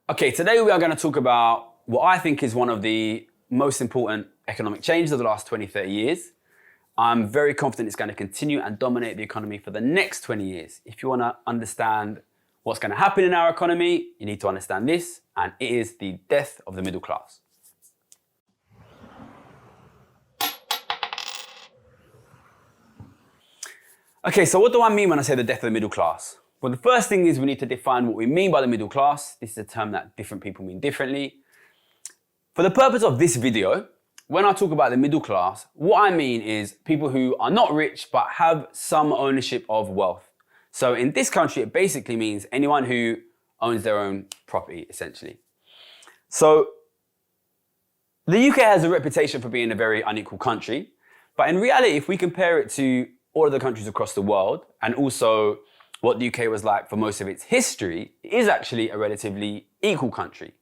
Okay, today we are going to talk about what I think is one of the most important economic changes of the last 20, 30 years. I'm very confident it's going to continue and dominate the economy for the next 20 years. If you want to understand what's going to happen in our economy, you need to understand this, and it is the death of the middle class. Okay, so what do I mean when I say the death of the middle class? Well, the first thing is we need to define what we mean by the middle class. This is a term that different people mean differently. For the purpose of this video, when I talk about the middle class, what I mean is people who are not rich but have some ownership of wealth. So in this country, it basically means anyone who owns their own property, essentially. So the UK has a reputation for being a very unequal country, but in reality, if we compare it to all of the countries across the world, and also what the UK was like for most of its history, it is actually a relatively equal country.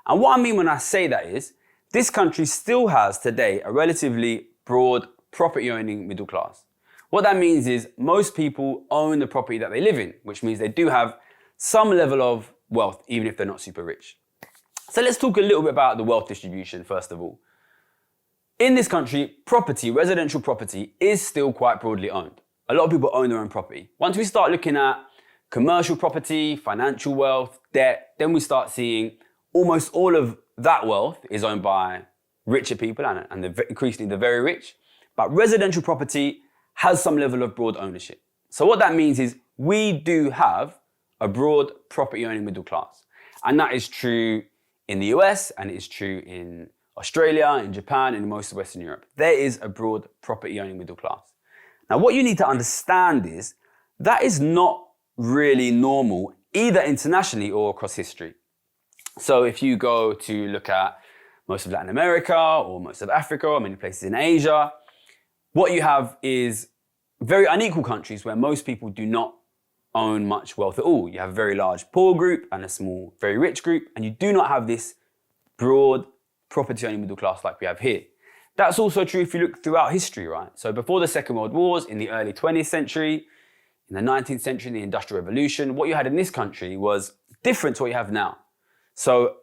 And what I mean when I say that is, this country still has today a relatively broad property owning middle class. What that means is most people own the property that they live in, which means they do have some level of wealth, even if they're not super rich. So let's talk a little bit about the wealth distribution, first of all. In this country, property, residential property, is still quite broadly owned. A lot of people own their own property. Once we start looking at commercial property, financial wealth, debt, then we start seeing almost all of that wealth is owned by richer people and increasingly the very rich. But residential property has some level of broad ownership. So what that means is we do have a broad property owning middle class. And that is true in the US, and it is true in Australia, in Japan, and in most of Western Europe. There is a broad property owning middle class. Now, what you need to understand is that is not really normal either internationally or across history. So if you go to look at most of Latin America or most of Africa or many places in Asia, what you have is very unequal countries where most people do not own much wealth at all. You have a very large poor group and a small, very rich group, and you do not have this broad property owning middle class like we have here. That's also true if you look throughout history, right? So before the Second World Wars, in the early 20th century, in the 19th century, in the Industrial Revolution, what you had in this country was different to what you have now. So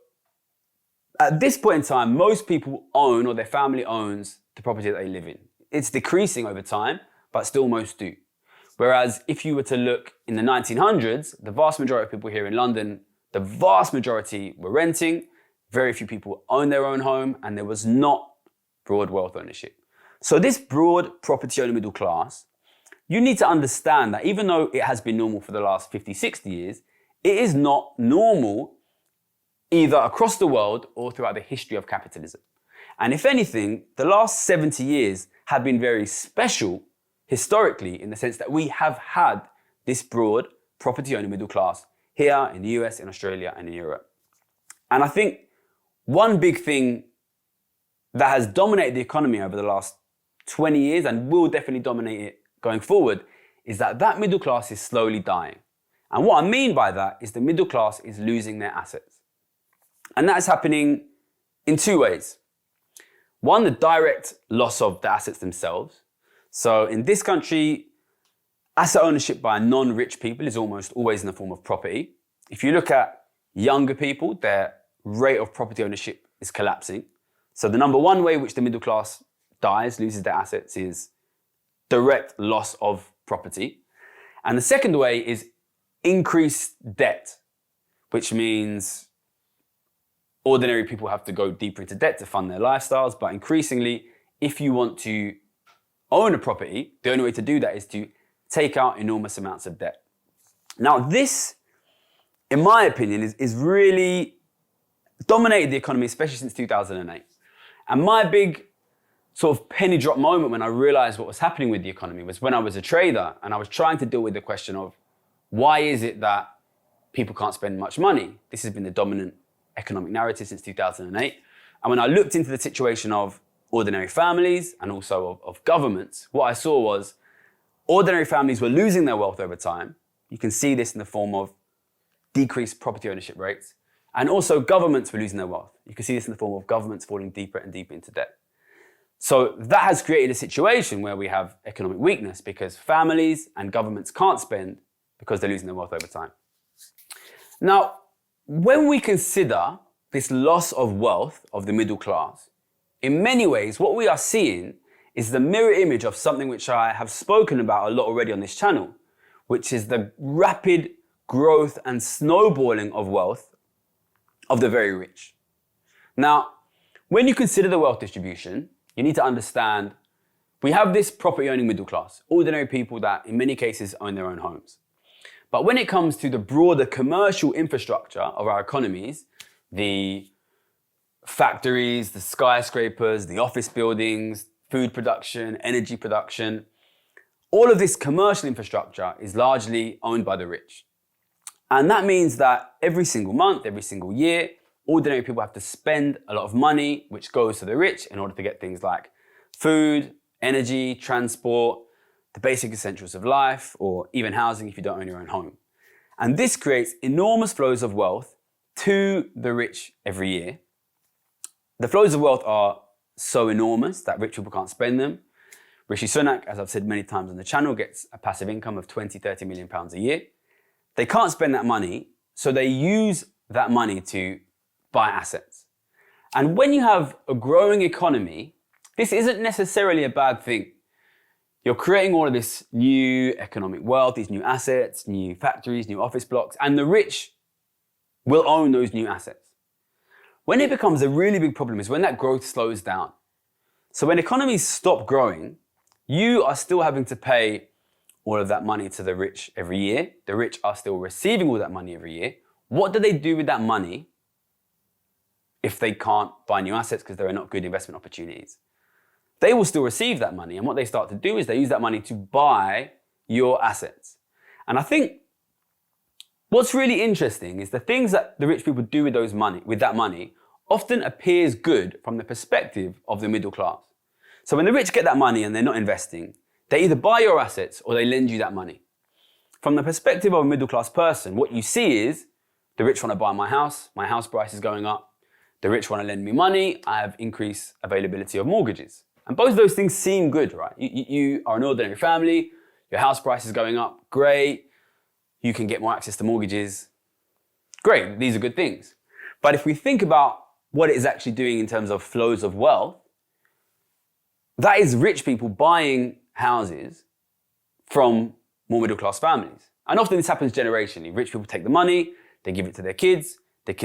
at this point in time, most people own, or their family owns, the property that they live in. It's decreasing over time, but still most do. Whereas if you were to look in the 1900s, the vast majority of people here in London, the vast majority were renting, very few people owned their own home, and there was not broad wealth ownership. So this broad property owning middle class, you need to understand that even though it has been normal for the last 50, 60 years, it is not normal either across the world or throughout the history of capitalism. And if anything, the last 70 years have been very special historically in the sense that we have had this broad property owning middle class here in the US, in Australia, and in Europe. And I think one big thing that has dominated the economy over the last 20 years and will definitely dominate it going forward is that middle class is slowly dying. And what I mean by that is the middle class is losing their assets. And that is happening in two ways. One, the direct loss of the assets themselves. So in this country, asset ownership by non-rich people is almost always in the form of property. If you look at younger people, their rate of property ownership is collapsing. So the number one way which the middle class dies, loses their assets, is direct loss of property. And the second way is increased debt, which means ordinary people have to go deeper into debt to fund their lifestyles. But increasingly, if you want to own a property, the only way to do that is to take out enormous amounts of debt. Now this, in my opinion, is really dominated the economy, especially since 2008. And my big sort of penny drop moment when I realized what was happening with the economy was when I was a trader and I was trying to deal with the question of why is it that people can't spend much money? This has been the dominant economic narrative since 2008. And when I looked into the situation of ordinary families and also of governments, what I saw was ordinary families were losing their wealth over time. You can see this in the form of decreased property ownership rates. And also governments were losing their wealth. You can see this in the form of governments falling deeper and deeper into debt. So that has created a situation where we have economic weakness because families and governments can't spend because they're losing their wealth over time. Now, when we consider this loss of wealth of the middle class, in many ways, what we are seeing is the mirror image of something which I have spoken about a lot already on this channel, which is the rapid growth and snowballing of wealth of the very rich. Now, when you consider the wealth distribution, you need to understand we have this property owning middle class, ordinary people that in many cases own their own homes. But when it comes to the broader commercial infrastructure of our economies, the factories, the skyscrapers, the office buildings, food production, energy production, all of this commercial infrastructure is largely owned by the rich. And that means that every single month, every single year, ordinary people have to spend a lot of money, which goes to the rich in order to get things like food, energy, transport, the basic essentials of life, or even housing if you don't own your own home. And this creates enormous flows of wealth to the rich every year. The flows of wealth are so enormous that rich people can't spend them. Rishi Sunak, as I've said many times on the channel, gets a passive income of 20, 30 million pounds a year. They can't spend that money, so they use that money to buy assets. And when you have a growing economy, this isn't necessarily a bad thing. You're creating all of this new economic wealth, these new assets, new factories, new office blocks, and the rich will own those new assets. When it becomes a really big problem is when that growth slows down. So when economies stop growing, you are still having to pay all of that money to the rich every year. The rich are still receiving all that money every year. What do they do with that money if they can't buy new assets because there are not good investment opportunities? They will still receive that money, and what they start to do is they use that money to buy your assets. And I think what's really interesting is the things that the rich people do with that money often appears good from the perspective of the middle class. So when the rich get that money and they're not investing, they either buy your assets or they lend you that money. From the perspective of a middle class person, what you see is the rich want to buy my house price is going up. The rich want to lend me money, I have increased availability of mortgages. And both of those things seem good, right? You are an ordinary family, your house price is going up, great. You can get more access to mortgages, great, these are good things. But if we think about what it is actually doing in terms of flows of wealth, that is rich people buying houses from more middle class families. And often this happens generationally. Rich people take the money, they give it to their kids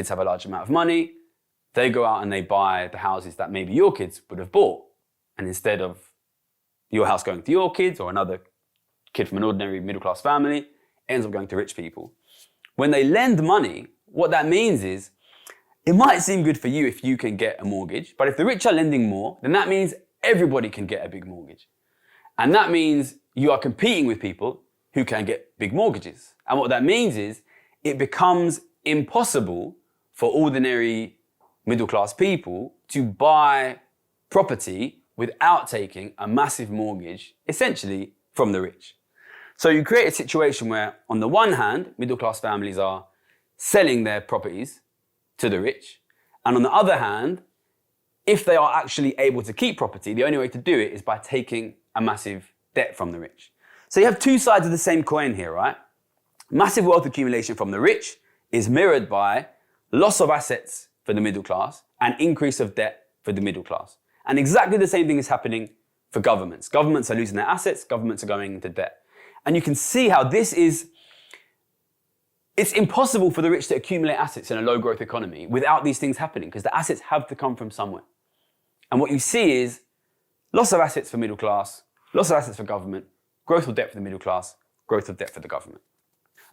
have a large amount of money, they go out and they buy the houses that maybe your kids would have bought. And instead of your house going to your kids or another kid from an ordinary middle class family, it ends up going to rich people. When they lend money, what that means is it might seem good for you if you can get a mortgage, but if the rich are lending more, then that means everybody can get a big mortgage. And that means you are competing with people who can get big mortgages. And what that means is it becomes impossible for ordinary middle class people to buy property without taking a massive mortgage, essentially from the rich. So you create a situation where, on the one hand, middle class families are selling their properties to the rich. And on the other hand, if they are actually able to keep property, the only way to do it is by taking a massive debt from the rich. So you have two sides of the same coin here, right? Massive wealth accumulation from the rich is mirrored by loss of assets for the middle class and increase of debt for the middle class. And exactly the same thing is happening for governments. Governments are losing their assets, governments are going into debt. And you can see how it's impossible for the rich to accumulate assets in a low growth economy without these things happening, because the assets have to come from somewhere. And what you see is loss of assets for middle class, loss of assets for government, growth of debt for the middle class, growth of debt for the government.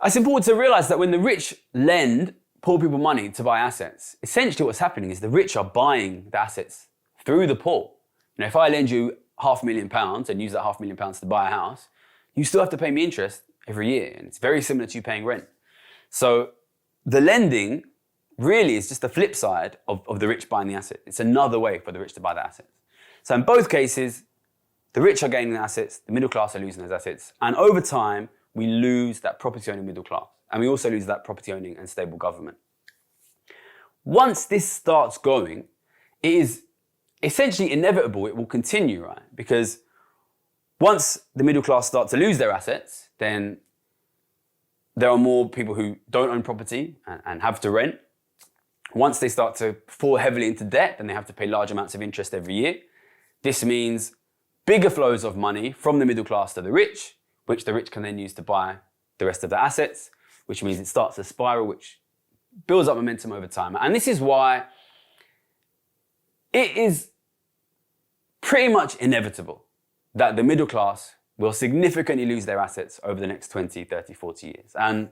It's important to realize that when the rich lend poor people money to buy assets, essentially what's happening is the rich are buying the assets through the poor. If I lend you £500,000 and use that £500,000 to buy a house, you still have to pay me interest every year. And it's very similar to you paying rent. So the lending really is just the flip side of the rich buying the asset. It's another way for the rich to buy the assets. So in both cases, the rich are gaining the assets, the middle class are losing those assets. And over time, we lose that property owning middle class. And we also lose that property owning and stable government. Once this starts going, it is essentially inevitable it will continue, right? Because once the middle class start to lose their assets, then there are more people who don't own property and have to rent. Once they start to fall heavily into debt, then they have to pay large amounts of interest every year. This means bigger flows of money from the middle class to the rich, which the rich can then use to buy the rest of their assets, which means it starts a spiral which builds up momentum over time. And this is why it is pretty much inevitable that the middle class will significantly lose their assets over the next 20, 30, 40 years. And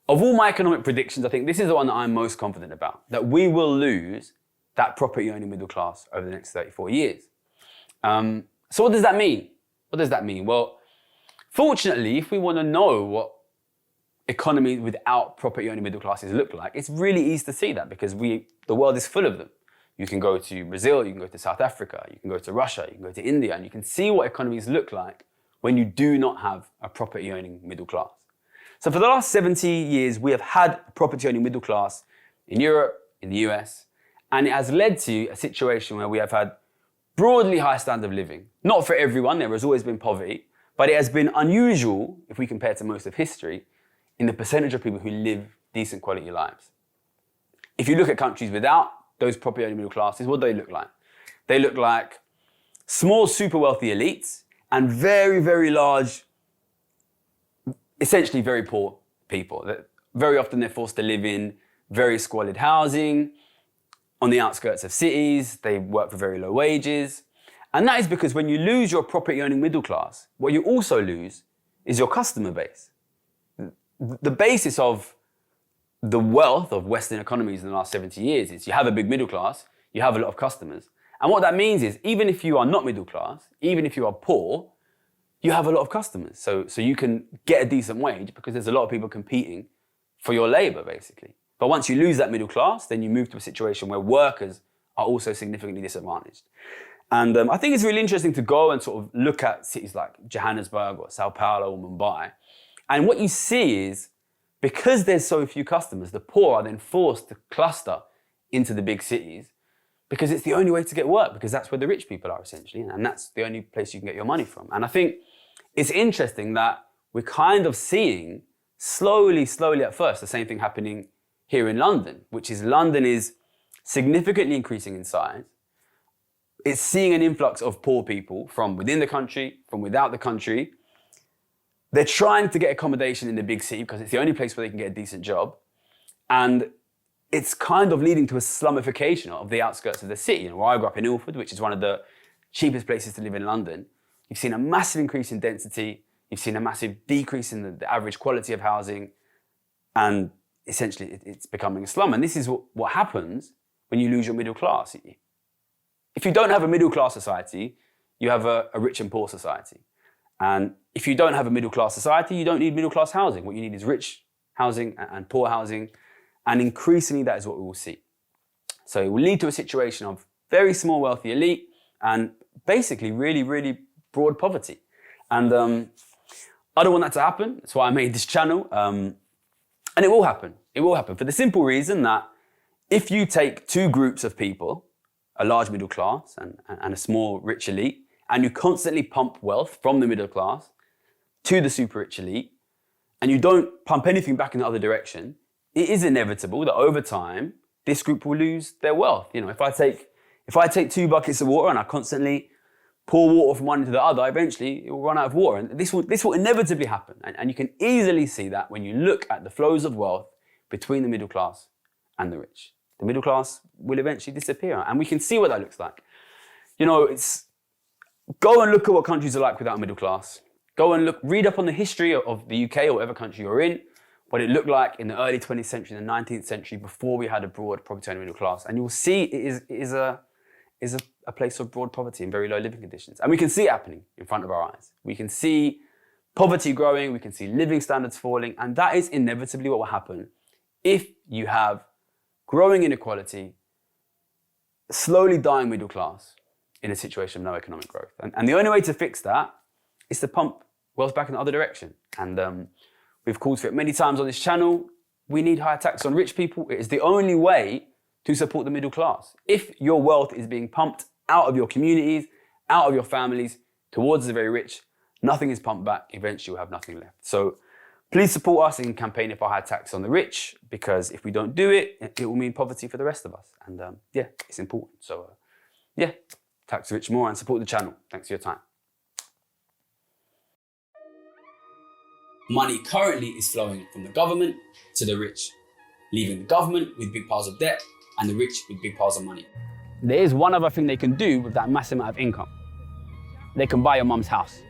of all my economic predictions, I think this is the one that I'm most confident about, that we will lose that property-owning middle class over the next 34 years. So what does that mean? What does that mean? Well, fortunately, if we want to know what economies without property-owning middle classes look like, it's really easy to see that because the world is full of them. You can go to Brazil, you can go to South Africa, you can go to Russia, you can go to India, and you can see what economies look like when you do not have a property-owning middle class. So for the last 70 years, we have had a property-owning middle class in Europe, in the US, and it has led to a situation where we have had broadly high standard of living. Not for everyone, there has always been poverty, but it has been unusual, if we compare to most of history, in the percentage of people who live decent quality lives. If you look at countries without those property-owning middle classes, what do they look like? They look like small, super wealthy elites and very, very large, essentially very poor people. Very often they're forced to live in very squalid housing, on the outskirts of cities, they work for very low wages. And that is because when you lose your property-owning middle class, what you also lose is your customer base. The basis of the wealth of Western economies in the last 70 years is you have a big middle class, you have a lot of customers. And what that means is even if you are not middle class, even if you are poor, you have a lot of customers. So you can get a decent wage because there's a lot of people competing for your labor, basically. But once you lose that middle class, then you move to a situation where workers are also significantly disadvantaged. And I think it's really interesting to go and sort of look at cities like Johannesburg or Sao Paulo or Mumbai. And what you see is, because there's so few customers, the poor are then forced to cluster into the big cities because it's the only way to get work, because that's where the rich people are essentially, and that's the only place you can get your money from. And I think it's interesting that we're kind of seeing slowly at first the same thing happening here in London, which is London is significantly increasing in size. It's seeing an influx of poor people from within the country, from without the country. They're trying to get accommodation in the big city because it's the only place where they can get a decent job. And it's kind of leading to a slumification of the outskirts of the city. Where I grew up in Ilford, which is one of the cheapest places to live in London, you've seen a massive increase in density. You've seen a massive decrease in the average quality of housing. And essentially, it's becoming a slum. And this is what happens when you lose your middle class. If you don't have a middle class society, you have a rich and poor society. And if you don't have a middle class society, you don't need middle class housing. What you need is rich housing and poor housing. And increasingly, that is what we will see. So it will lead to a situation of very small, wealthy elite and basically really, really broad poverty. And I don't want that to happen. That's why I made this channel. And it will happen. It will happen for the simple reason that if you take two groups of people, a large middle class and a small rich elite, and you constantly pump wealth from the middle class to the super rich elite, and you don't pump anything back in the other direction, it is inevitable that over time, this group will lose their wealth. You know, if I take 2 buckets of water and I constantly pour water from one into the other, eventually it will run out of water. And this will inevitably happen. And you can easily see that when you look at the flows of wealth between the middle class and the rich. The middle class will eventually disappear. And we can see what that looks like. You know, go and look at what countries are like without a middle class. Go and read up on the history of the UK or whatever country you're in, what it looked like in the early 20th century, the 19th century, before we had a broad property-owning middle class. And you will see it is a place of broad poverty and very low living conditions. And we can see it happening in front of our eyes. We can see poverty growing, we can see living standards falling, and that is inevitably what will happen if you have growing inequality, slowly dying middle class in a situation of no economic growth. And the only way to fix that is to pump wealth back in the other direction. And we've called for it many times on this channel. We need higher tax on rich people. It is the only way to support the middle class. If your wealth is being pumped out of your communities, out of your families, towards the very rich, nothing is pumped back. Eventually you'll have nothing left. So Please support us in campaigning for higher tax on the rich, because if we don't do it, it will mean poverty for the rest of us. And yeah, it's important. So yeah, tax the rich more and support the channel. Thanks for your time. Money currently is flowing from the government to the rich, leaving the government with big piles of debt and the rich with big piles of money. There is one other thing they can do with that massive amount of income. They can buy your mum's house.